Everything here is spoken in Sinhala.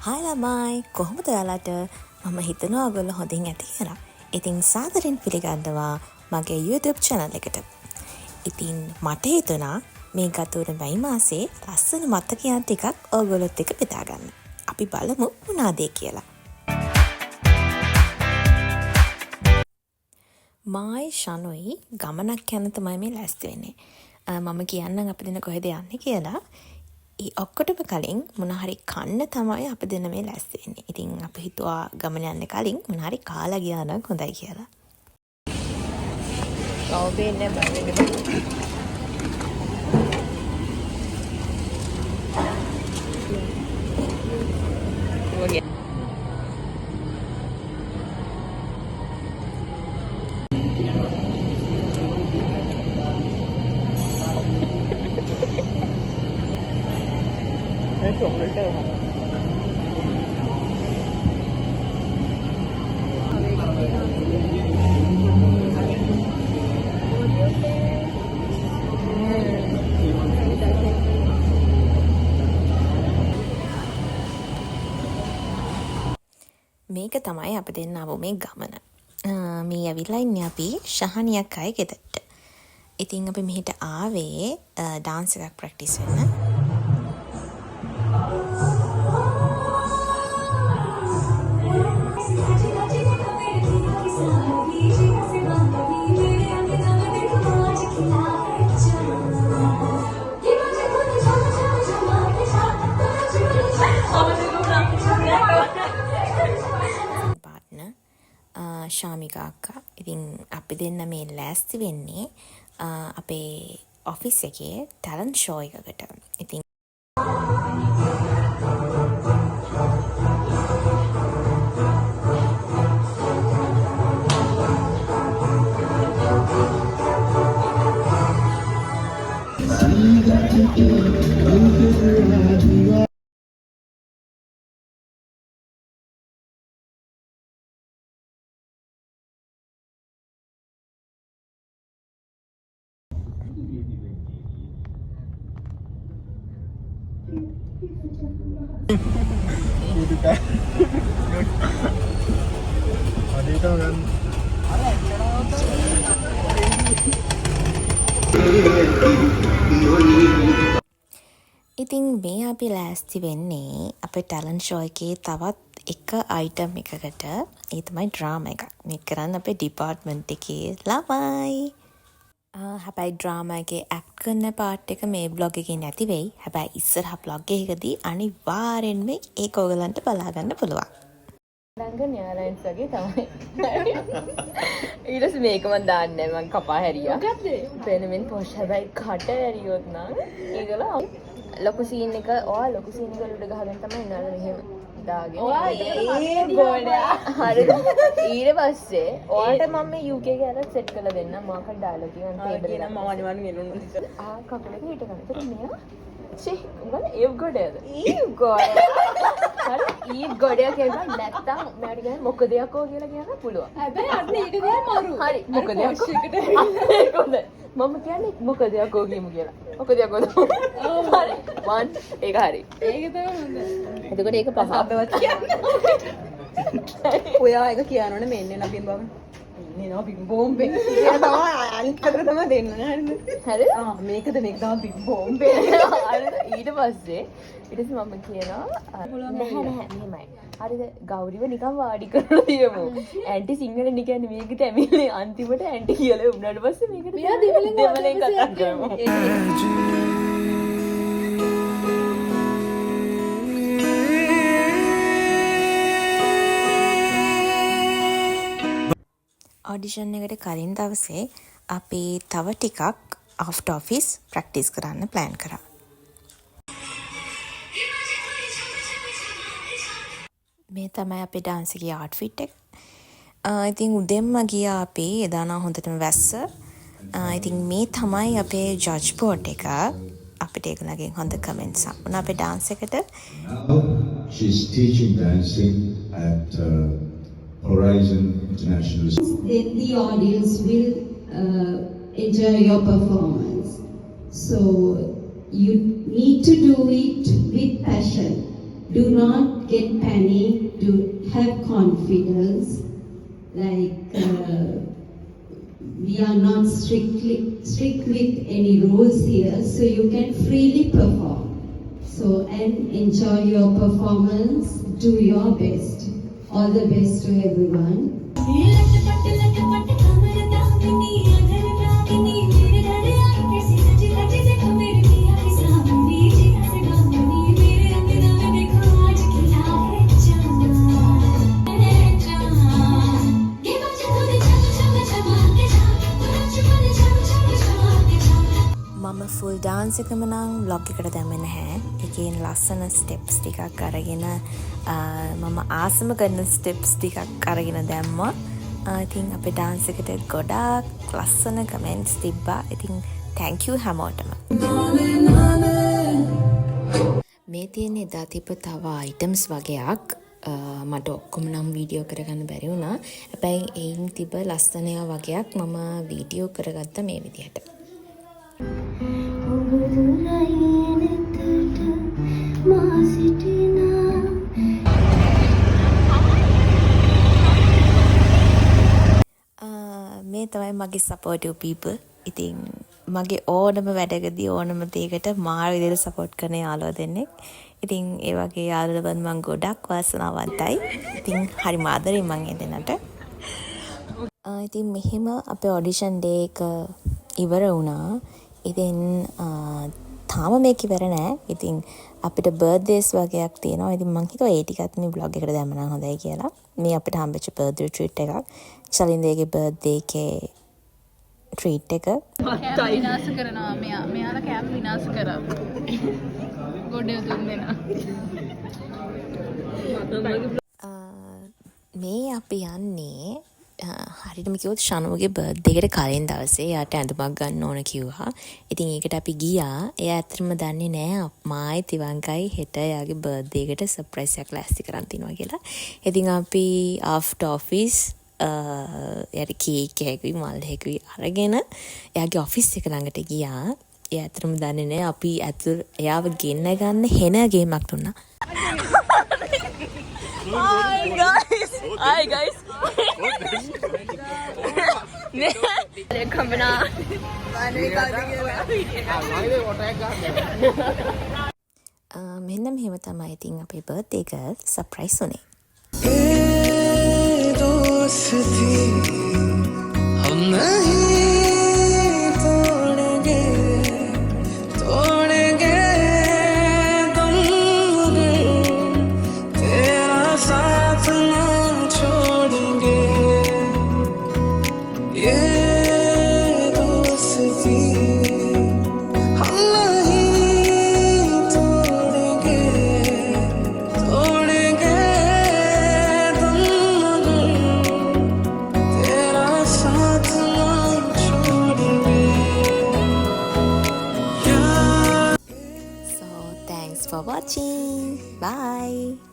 හායි ළමයි කොහොමද ඔයාලට මම හිතනවා ඔයගොල්ලෝ හොඳින් ඇති කියලා. ඉතින් සාදරයෙන් පිළිගන්නවා මගේ YouTube channel එකට. ඉතින් මට හිතුණා මේ ගතවන මැයි මාසේ ලස්සන මතකයන් ටිකක් ඔයගොල්ලොත් එක්ක බෙදා ගන්න. අපි බලමු මොනවාද කියලා. මායි ෂනුයි ගමනක් යන තමයි මේ ලෑස්ති වෙන්නේ. මම කියන්නම් අපි දෙන කොහෙද යන්නේ කියලා. ඒ ඔක්කොටම කලින් මොන හරි කන්න තමයි අපි දෙන්න මේ ලෑස්ති වෙන්නේ. ඉතින් අපි හිතුවා ගමන යන්න කලින් මොන හරි කාලා ගියා නම් හොඳයි කියලා. කවුබේන්නේ බෑ. මේක තමයි අපි දෙන්න ආව මේ ගමන. මේ ඇවිල්ලා ඉන්නේ අපි ශහනියක් අය ගෙදරට. ඉතින් අපි මෙහෙට ආවේ ඩාන්ස් එකක් ප්‍රැක්ටිස් වෙන්න. ශාමිකා අක්කා. ඉතින් අපි දෙන්න මේ ලෑස්ති වෙන්නේ අපේ ඔෆිස් එකේ ටැලන්ට් ෂෝ එකකට. ඉතින් ඉතින් මේ අපි ලෑස්ති වෙන්නේ අපේ ටැලන්ට් ෂෝ එකේ තවත් එක අයිටම් එකකට. ඒ තමයි ඩ්‍රාමා එකක්. මේක කරන්න අපේ ඩිපාර්ට්මන්ට් එකේ ළමයි. හැබැයි ඩ්‍රාමා එකේ ඇක්ට් කරන පාර්ට් එක මේ බ්ලොග් එකේ නැති වෙයි. හැබැයි ඉස්සරහ බ්ලොග් එකකදී අනිවාර්යෙන්ම ඒක ඔයගලන්ට බලා ගන්න පුළුවන්. රංගන එයාලයින්ස් වගේ තමයි. ඊට පස්සේ මේක මම දාන්නේ මම කපා හැරියා. මොකද්ද? පෙනමින් පොෂ් හැබැයි කට හැරියොත් නම් ඒකල ලොකු සීන් එක ලොකු සීන් එක වලට ගහගෙන තමයි ඉන්නවල මෙහෙම දාගෙන. ඒ ගෝඩයා. හරිද? ඊට පස්සේ ඔයාලට මම මේ UK ගෑනත් සෙට් කරලා දෙන්නම්. මොකක්ද ඩයලොග් එක ටේබල් එක. මම අනිවාර්යෙන් ගෙනුන නිසා. කකුලේ හිට ගන්න. ඒක මෙයා උගල ඒව් ගොඩයද? ඊව් ගොඩ. හරි ඊව් ගොඩය කියලා නැත්තම් මට කියන්නේ මොකද යකෝ කියලා කියන්න පුළුවන්. හැබැයි අන්න ඊට දෙයක් මරු. හරි මොකද යකෝ. ඒක හොඳයි. මම කියන්නේ මොකද යකෝ කියමු කියලා. මොකද යකෝ. හරි 1 ඒක හරි. ඒක තමයි හොඳ. එතකොට ඒක පහබවත් කියන්න. ඔයා ඒක කියනවනේ මෙන්නේ නපින් බව. ඉන්නේ නෝ පින් බෝම්බේ. ඒක තමයි අනිත් අතට තමයි දෙන්න හරිද? හරිද? මේකද මේක තමයි පින් බෝම්බේ. හරිද? ඊට පස්සේ මම කියනවා නැහැ මෙහෙමයි. හරිද? ගෞරිව නිකන් වාඩි කරලා තියමු. ඇන්ටි සිංහලෙන් කියන්නේ මේකට ඇමිල්ලේ අන්තිමට ඇන්ටි කියලා උනාට පස්සේ මේකට දෙමළෙන් කතා කරමු. ඔඩිෂන් එකට කලින් දවසේ අපි තව ටිකක් ආෆ්ටර් ඔෆිස් ප්‍රැක්ටිස් කරන්න ප්ලෑන් කරා. මේ තමයි අපේ ඩාන්ස් එකේ ආට්ෆිට් එක. ඉතින් උදෙන්ම ගියා අපි එදා නම් හොඳටම වැස්ස. ඉතින් මේ තමයි අපේ ජජ් බෝඩ් එක. අපිට ඒගොල්ලන්ගෙන් හොඳ කමෙන්ට්ස් ආපුණා අපේ ඩාන්ස් එකට. Now she's teaching dancing at Horizon International. Then the audience will enjoy your performance. So you need to do it with passion. Do not get panic. Do have confidence. Like we are not strict with any rules here, so you can freely perform. So and enjoy your performance. Do your best. All the best to everyone. මම ෆුල් ඩාන්ස් එකම නම් බ්ලොග් එකට දැම්මේ නැහැ. ඒකේ ලස්සන ස්ටෙප්ස් ටිකක් අරගෙන මම ආසම කරන ස්ටෙප්ස් ටිකක් අරගෙන දැම්මා. ඉතින් අපේ ඩාන්ස් එකට ගොඩාක් ලස්සන කමෙන්ට්ස් තිබ්බා. ඉතින් thank you හැමෝටම. මේ තියෙන එදා තිබ්බ තව අයිටම්ස් වගේක් මට ඔක්කොම නම් වීඩියෝ කරගන්න බැරි වුණා. හැබැයි එයින් තිබ්බ ලස්සන ඒවා වගේක් මම වීඩියෝ කරගත්තා මේ විදිහට. මේ තමයි මගේ සපෝටිව් පීපල්. ඉතින් මගේ ඕනම වැඩකදී ඕනම දෙයකට මාර විදිහට සපෝට් කරන යාළුවා දෙන්නෙක්. ඉතින් ඒ වගේ යාළුවන් මම ගොඩක් වාසනාවන්තයි. ඉතින් හරි ආදරෙයි මම ඒ දෙන්නට. ඉතින් මෙහෙම අපේ ඔඩිෂන් ඩේ එක ඉවර වුණා. ඉතින් තාම මේක ඉවර නෑ. ඉතින් අපිට බර්ත්ඩේස් වගේක් තියෙනවා. ඉතින් මං හිතුවා ඒ ටිකත් මේ බ්ලොග් එකට දැම්ම නම් හොඳයි කියලා. මේ අපිට හම්බෙච්ච බර්ත්ඩේ ට්‍රීට් එකක්. චලින්දේගේ බර්ත්ඩේ එකේ ට්‍රීට් එක. විනාශ කරනවා මෙයාලා කැම් විනාශ කරා. ගොඩේ තුන් දෙනා. මේ අපි යන්නේ හරියටම කිව්වොත් ෂනුගේ බර්ත්ඩේ එකට කලින් දවසේ යාට ඇඳුමක් ගන්න ඕන කිව්වා. ඉතින් ඒකට අපි ගියා. එයා ඇත්තටම දන්නේ නෑ මායි තිවංකයි හෙට එයාගේ බර්ත්ඩේ එකට සර්ප්‍රයිස් එකක් ලෑස්ති කරන් තිනවා කියලා. ඉතින් අපි ආෆ්ටර් ඔෆිස් එයාට කේක් එකකුයි මල් එකකුයි අරගෙන එයාගේ ඔෆිස් එක ළඟට ගියා. එයා ඇත්තටම දන්නේ නෑ අපි එයාව ගෙන්න ගන්න හෙන ගේමක් දුන්නා. Hi guys. මෙන්න මෙහෙම තමයි ඉතින් අපේ බර්ත්ඩේ එක සර්ප්‍රයිස් උනේ. हम नहीं तोड़ेंगे तुम तेरा साथ ना छोड़ेंगे ये दोस्ती हम नहीं तोड़ेंगे तुम तेरा साथ ना छोड़ेंगे So thanks for watching. Bye.